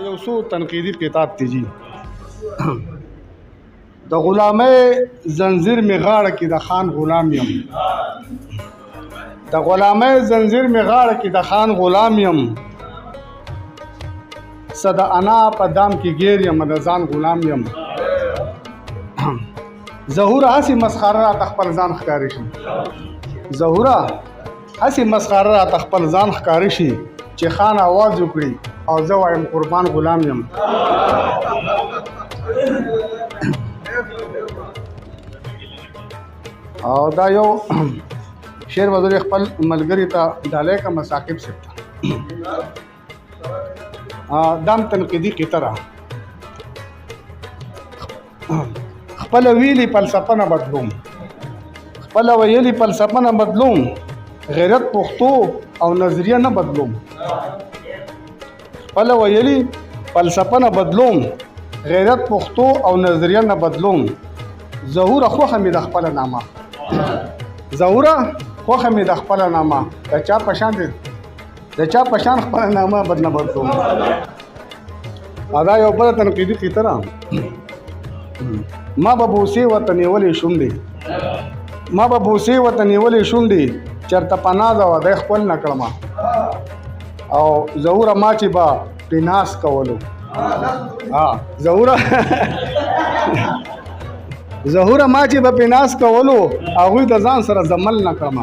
یو څو تنقیدی کتاب دی جی د غلامۍ زنجیر می غاړه کې د خان غلام یم د غلامۍ زنجیر می غاړه کې د خان غلام یم صد انا په دام کې غیر یم د ځان غلام یم ظهور هسي مسخره را خپل ځان ښکاری شي ظهور هسي مسخره را خپل ځان ښکاری شي چې خان आवाज وکړي او زه وایم قربان غلام یم او دا یو شعر وزیر خپل ملګری ته ډالۍ کا مساقب سپتا دام تنقیدی کی طرح خپل ویلی فلسفه نه بدلوم خپل ویلی فلسفه نه بدلوم غیرت پښتو او نظریه نه بدلوم خپل ویلی فلسفه نه بدلوم غیرت پښتو او نظریه نه بدلوم ظهور خوخه می د خپل نامه ظهور خوخه می د خپل نامه د چا پشان دي د چا پشان خپل نامه بدل نه بدلوم ادا یو بل تنقیدی کی طرح ما به بوسي وطن ولې شونډې ما به بوسي وطن ولې شونډې چرته پناه ده د خپل نکړم او ظهور ما چې با پیناس کولو ظهور ما چې به پیناس کولو هغوی د ځان سره زمل نکړم